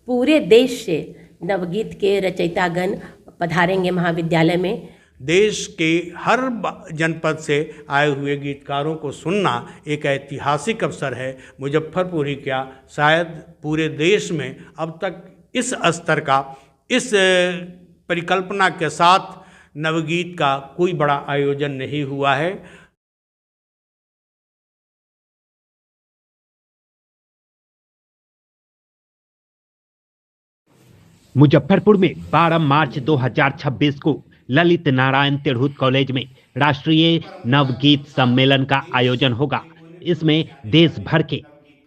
पूरे देश से नवगीत के रचयितागण पधारेंगे महाविद्यालय में। देश के हर जनपद से आए हुए गीतकारों को सुनना एक ऐतिहासिक अवसर है। मुजफ्फरपुर ही क्या, शायद पूरे देश में अब तक इस स्तर का, इस परिकल्पना के साथ नवगीत का कोई बड़ा आयोजन नहीं हुआ है। मुजफ्फरपुर में 12 मार्च 2026 को ललित नारायण तिरहुत कॉलेज में राष्ट्रीय नवगीत सम्मेलन का आयोजन होगा। इसमें देश भर के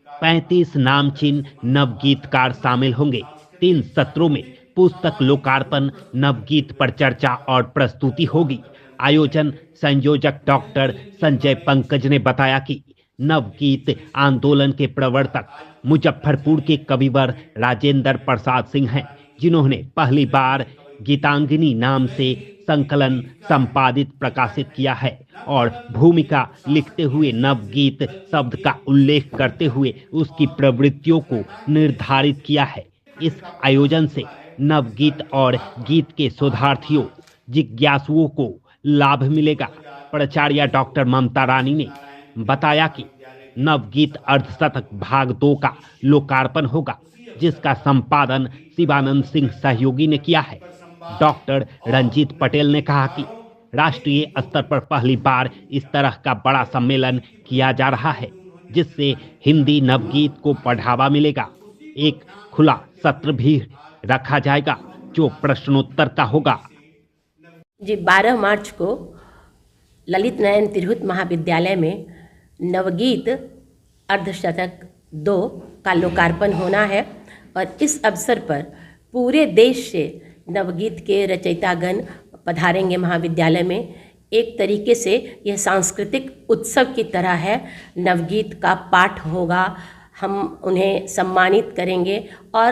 35 नामचीन नवगीतकार शामिल होंगे। 3 सत्रों में पुस्तक लोकार्पण, नवगीत पर चर्चा और प्रस्तुति होगी। आयोजन संयोजक डॉक्टर संजय पंकज ने बताया कि नवगीत आंदोलन के प्रवर्तक मुजफ्फरपुर के कविवर राजेंद्र प्रसाद सिंह हैं, जिन्होंने पहली बार गीतांगिनी नाम से संकलन संपादित प्रकाशित किया है और भूमिका लिखते हुए नवगीत शब्द का उल्लेख करते हुए उसकी प्रवृत्तियों को निर्धारित किया है। इस आयोजन से नवगीत और गीत के शोधार्थियों, जिज्ञासुओं को लाभ मिलेगा। प्राचार्य डॉक्टर ममता रानी ने बताया कि नवगीत अर्धशतक भाग 2 का लोकार्पण होगा, जिसका संपादन शिवानंद सिंह सहयोगी ने किया है। डॉक्टर रंजीत पटेल ने कहा कि राष्ट्रीय स्तर पर पहली बार इस तरह का बड़ा सम्मेलन किया जा रहा है, जिससे हिंदी नवगीत को बढ़ावा मिलेगा। एक खुला सत्र भी रखा जाएगा जो प्रश्नोत्तर का होगा। जी, 12 मार्च को ललित नारायण तिरहुत महाविद्यालय में नवगीत अर्धशतक 2 का लोकार्पण होना है और इस अवसर पर पूरे देश से नवगीत के रचयितागण पधारेंगे महाविद्यालय में। एक तरीके से यह सांस्कृतिक उत्सव की तरह है। नवगीत का पाठ होगा, हम उन्हें सम्मानित करेंगे और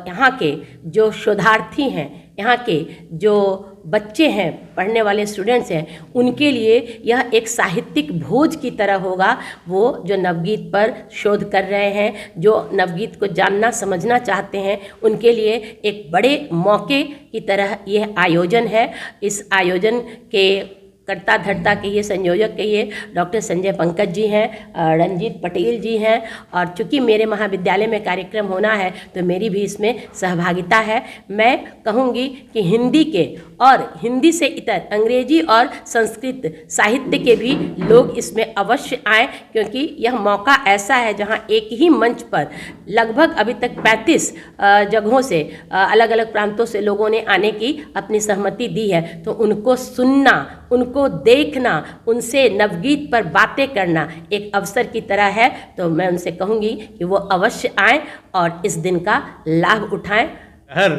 यहाँ के जो शोधार्थी हैं, यहाँ के जो बच्चे हैं, पढ़ने वाले स्टूडेंट्स हैं, उनके लिए यह एक साहित्यिक भोज की तरह होगा। वो जो नवगीत पर शोध कर रहे हैं, जो नवगीत को जानना समझना चाहते हैं, उनके लिए एक बड़े मौके की तरह यह आयोजन है। इस आयोजन के कर्ता धर्ता के ये संयोजक के ये डॉक्टर संजय पंकज जी हैं, रंजीत पटेल जी हैं और चूँकि मेरे महाविद्यालय में कार्यक्रम होना है तो मेरी भी इसमें सहभागिता है। मैं कहूँगी कि हिंदी के और हिंदी से इतर अंग्रेजी और संस्कृत साहित्य के भी लोग इसमें अवश्य आएँ, क्योंकि यह मौका ऐसा है जहाँ एक ही मंच पर लगभग अभी तक 35 जगहों से अलग अलग प्रांतों से लोगों ने आने की अपनी सहमति दी है। तो उनको सुनना, उनको देखना, उनसे नवगीत पर बातें करना एक अवसर की तरह है। तो मैं उनसे कहूँगी कि वो अवश्य आएँ और इस दिन का लाभ उठाएं। शहर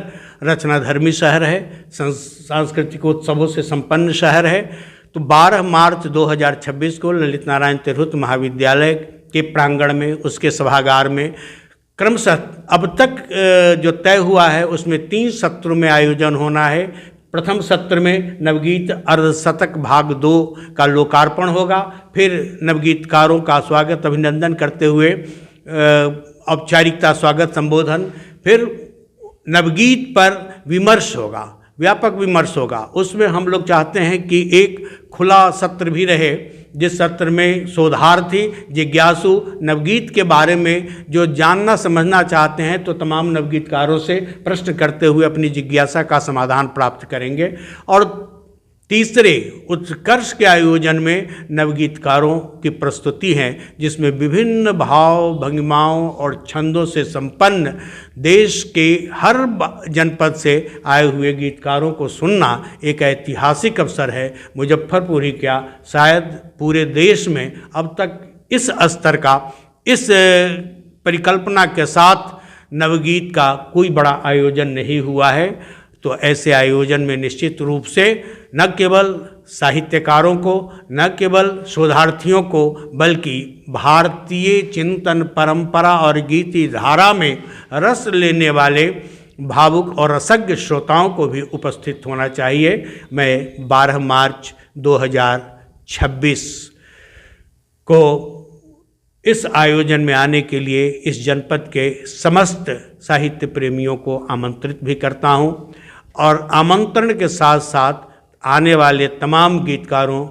रचनाधर्मी शहर है, सांस्कृतिक उत्सवों से संपन्न शहर है। तो 12 मार्च 2026 को ललित नारायण तिरहुत महाविद्यालय के प्रांगण में, उसके सभागार में क्रमशः अब तक जो तय हुआ है उसमें 3 सत्रों में आयोजन होना है। प्रथम सत्र में नवगीत अर्धशतक भाग 2 का लोकार्पण होगा। फिर नवगीतकारों का स्वागत अभिनंदन करते हुए औपचारिकता स्वागत संबोधन, फिर नवगीत पर विमर्श होगा, व्यापक विमर्श होगा। उसमें हम लोग चाहते हैं कि एक खुला सत्र भी रहे, जिस सत्र में शोधार्थी, जिज्ञासु नवगीत के बारे में जो जानना समझना चाहते हैं तो तमाम नवगीतकारों से प्रश्न करते हुए अपनी जिज्ञासा का समाधान प्राप्त करेंगे। और तीसरे उत्कर्ष के आयोजन में नवगीतकारों की प्रस्तुति है, जिसमें विभिन्न भाव भंगिमाओं और छंदों से संपन्न देश के हर जनपद से आए हुए गीतकारों को सुनना एक ऐतिहासिक अवसर है। मुजफ्फरपुर ही क्या, शायद पूरे देश में अब तक इस स्तर का, इस परिकल्पना के साथ नवगीत का कोई बड़ा आयोजन नहीं हुआ है। तो ऐसे आयोजन में निश्चित रूप से न केवल साहित्यकारों को, न केवल शोधार्थियों को, बल्कि भारतीय चिंतन परंपरा और गीति धारा में रस लेने वाले भावुक और रसज्ञ श्रोताओं को भी उपस्थित होना चाहिए। मैं 12 मार्च 2026 को इस आयोजन में आने के लिए इस जनपद के समस्त साहित्य प्रेमियों को आमंत्रित भी करता हूं और आमंत्रण के साथ साथ आने वाले तमाम गीतकारों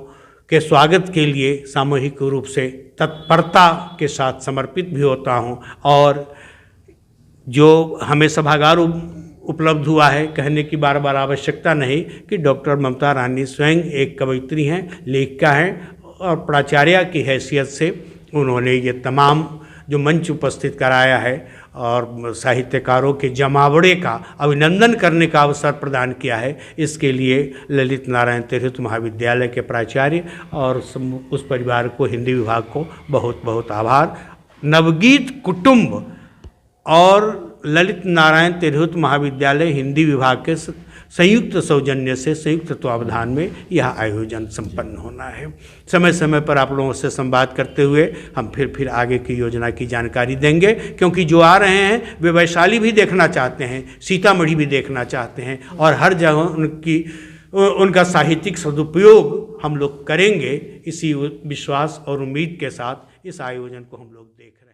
के स्वागत के लिए सामूहिक रूप से तत्परता के साथ समर्पित भी होता हूं। और जो हमें सभागार उपलब्ध हुआ है, कहने की बार बार आवश्यकता नहीं कि डॉक्टर ममता रानी स्वयं एक कवयित्री हैं, लेखिका हैं और प्राचार्य की हैसियत से उन्होंने ये तमाम जो मंच उपस्थित कराया है और साहित्यकारों के जमावड़े का अभिनंदन करने का अवसर प्रदान किया है, इसके लिए ललित नारायण तिरहुत महाविद्यालय के प्राचार्य और उस परिवार को, हिंदी विभाग को बहुत बहुत आभार। नवगीत कुटुंब और ललित नारायण तिरहुत महाविद्यालय हिंदी विभाग के संयुक्त सौजन्य से, संयुक्त तत्वावधान में यह आयोजन संपन्न होना है। समय समय पर आप लोगों से संवाद करते हुए हम फिर आगे की योजना की जानकारी देंगे, क्योंकि जो आ रहे हैं वे वैशाली भी देखना चाहते हैं, सीतामढ़ी भी देखना चाहते हैं और हर जगह उनका साहित्यिक सदुपयोग हम लोग करेंगे। इसी विश्वास और उम्मीद के साथ इस आयोजन को हम लोग देख रहे हैं।